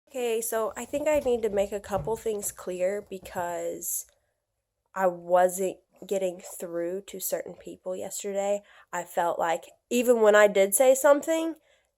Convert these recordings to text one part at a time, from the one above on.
Okay, so I think I need to make a couple things clear because I wasn't getting through to certain people yesterday. I felt like even when I did say something,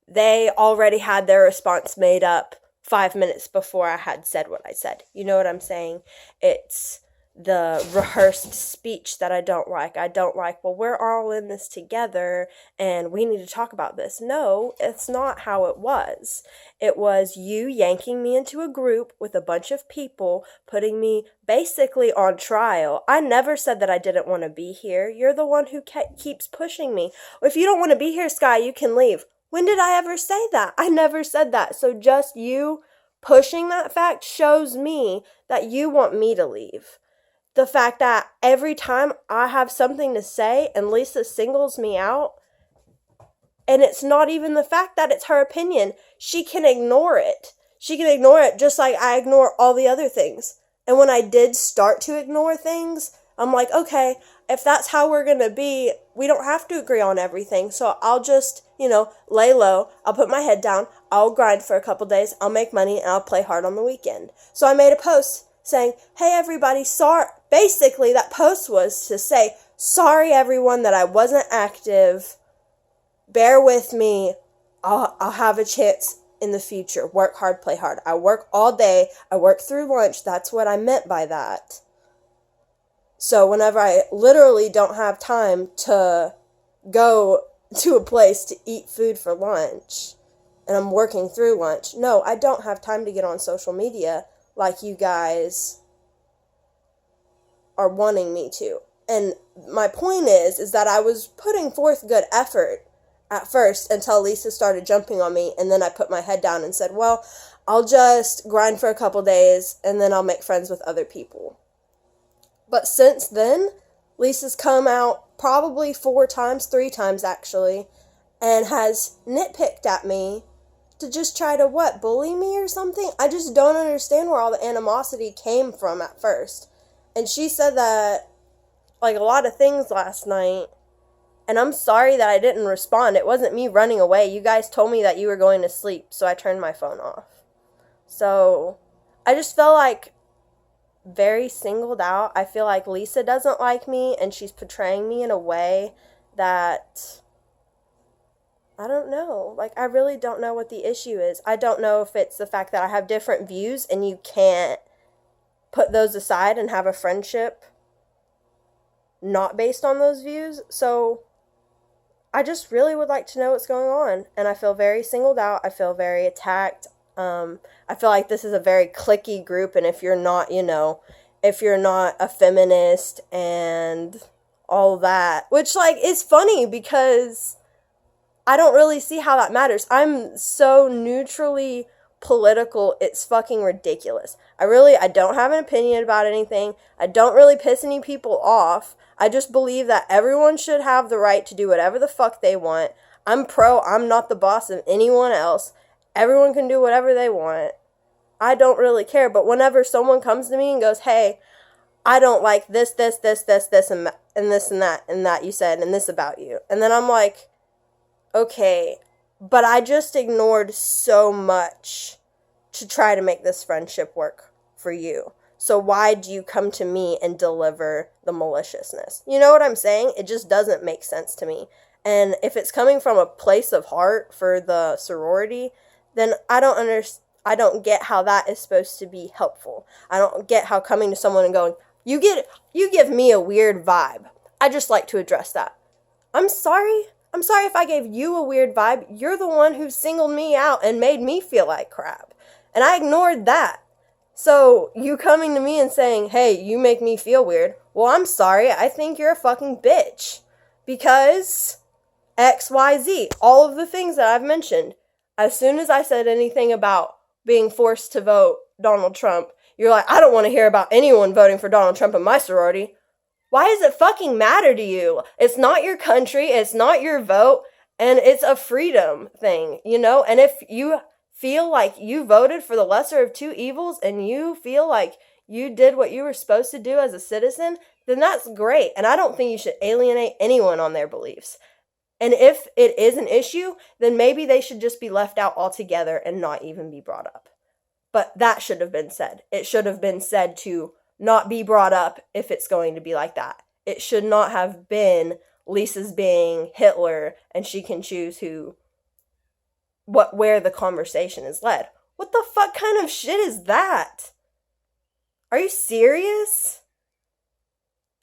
they already had their response made up 5 minutes before I had said what I said. You know what I'm saying? It's the rehearsed speech that I don't like. I don't like, well, we're all in this together and we need to talk about this. No, it's not how it was. It was you yanking me into a group with a bunch of people, putting me basically on trial. I never said that I didn't want to be here. You're the one who keeps pushing me. If you don't want to be here, Sky, you can leave. When did I ever say that? I never said that. So just you pushing that fact shows me that you want me to leave. The fact that every time I have something to say and Lisa singles me out, and it's not even the fact that it's her opinion. She can ignore it. She can ignore it just like I ignore all the other things. And when I did start to ignore things, I'm like, okay, if that's how we're going to be, we don't have to agree on everything. So I'll just, lay low. I'll put my head down. I'll grind for a couple days. I'll make money and I'll play hard on the weekend. So I made a post saying, hey, everybody, sorry. Basically, that post was to say, sorry, everyone, that I wasn't active. Bear with me. I'll have a chance in the future. Work hard, play hard. I work all day. I work through lunch. That's what I meant by that. So whenever I literally don't have time to go to a place to eat food for lunch and I'm working through lunch, no, I don't have time to get on social media like you guys are wanting me to. And my point is that I was putting forth good effort at first until Lisa started jumping on me, and then I put my head down and said, well, I'll just grind for a couple days and then I'll make friends with other people. But since then, Lisa's come out probably 4 times, 3 times actually, and has nitpicked at me to just try to bully me or something? I just don't understand where all the animosity came from at first. And she said that like a lot of things last night. And I'm sorry that I didn't respond. It wasn't me running away. You guys told me that you were going to sleep, so I turned my phone off. So I just felt like very singled out. I feel like Lisa doesn't like me, and she's portraying me in a way that I don't know. Like, I really don't know what the issue is. I don't know if it's the fact that I have different views and you can't put those aside and have a friendship not based on those views. So I just really would like to know what's going on. And I feel very singled out. I feel very attacked. I feel like this is a very cliquey group. And if you're not, if you're not a feminist and all that, which like is funny because I don't really see how that matters. I'm so neutrally political, it's fucking ridiculous. I don't have an opinion about anything. I don't really piss any people off. I just believe that everyone should have the right to do whatever the fuck they want. I'm not the boss of anyone else. Everyone can do whatever they want. I don't really care, but whenever someone comes to me and goes, hey, I don't like this, and this and that you said, and this about you. And then I'm like, okay, but I just ignored so much to try to make this friendship work for you. So why do you come to me and deliver the maliciousness? You know what I'm saying? It just doesn't make sense to me. And if it's coming from a place of heart for the sorority, then I don't get how that is supposed to be helpful. I don't get how coming to someone and going, you give me a weird vibe. I just like to address that. I'm sorry if I gave you a weird vibe. You're the one who singled me out and made me feel like crap. And I ignored that. So you coming to me and saying, hey, you make me feel weird. Well, I'm sorry. I think you're a fucking bitch. Because XYZ, all of the things that I've mentioned. As soon as I said anything about being forced to vote Donald Trump, you're like, I don't want to hear about anyone voting for Donald Trump in my sorority. Why does it fucking matter to you? It's not your country, it's not your vote, and it's a freedom thing, And if you feel like you voted for the lesser of two evils and you feel like you did what you were supposed to do as a citizen, then that's great. And I don't think you should alienate anyone on their beliefs. And if it is an issue, then maybe they should just be left out altogether and not even be brought up. But that should have been said. It should have been said to not be brought up if it's going to be like that. It should not have been Lisa's being Hitler and she can choose where the conversation is led. What the fuck kind of shit is that? Are you serious?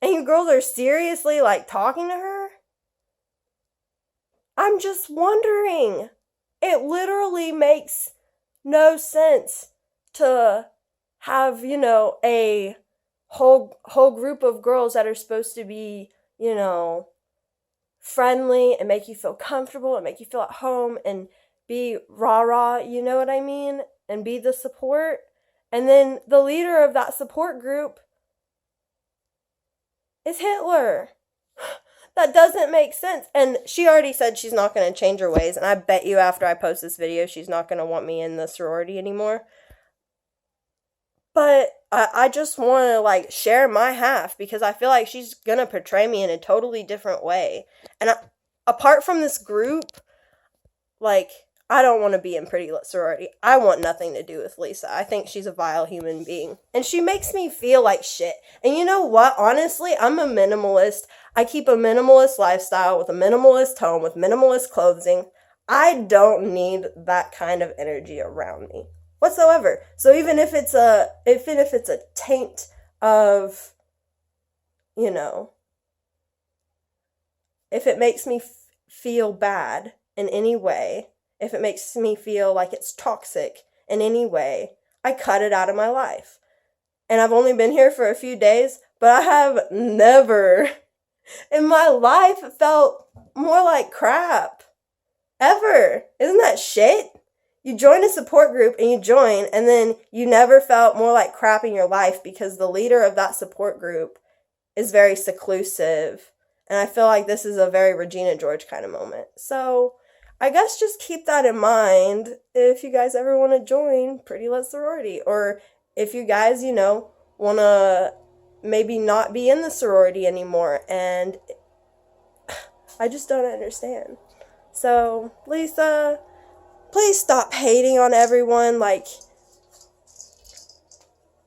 And you girls are seriously, like, talking to her? I'm just wondering. It literally makes no sense to have, a whole group of girls that are supposed to be, friendly and make you feel comfortable and make you feel at home and be rah-rah, you know what I mean? And be the support. And then the leader of that support group is Hitler. That doesn't make sense. And she already said she's not going to change her ways. And I bet you after I post this video, she's not going to want me in the sorority anymore. But I just want to, like, share my half because I feel like she's going to portray me in a totally different way. And apart from this group, like, I don't want to be in Pretty Lit Sorority. I want nothing to do with Lisa. I think she's a vile human being. And she makes me feel like shit. And you know what? Honestly, I'm a minimalist. I keep a minimalist lifestyle with a minimalist home, with minimalist clothing. I don't need that kind of energy around me whatsoever. So even if it's a taint of, if it makes me feel bad in any way, if it makes me feel like it's toxic in any way, I cut it out of my life. And I've only been here for a few days, but I have never in my life felt more like crap. Ever. Isn't that shit? You join a support group and you join, and then you never felt more like crap in your life because the leader of that support group is very seclusive. And I feel like this is a very Regina George kind of moment. So I guess just keep that in mind if you guys ever want to join Pretty Lit Sorority. Or if you guys, want to maybe not be in the sorority anymore. And I just don't understand. So, Lisa, please stop hating on everyone. Like,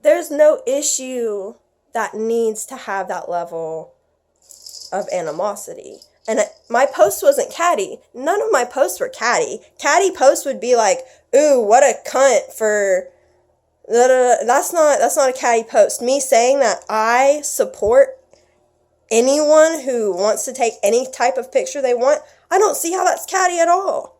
there's no issue that needs to have that level of animosity. And my post wasn't catty. None of my posts were catty. Catty posts would be like, ooh, what a cunt for... That's not a catty post. Me saying that I support anyone who wants to take any type of picture they want, I don't see how that's catty at all.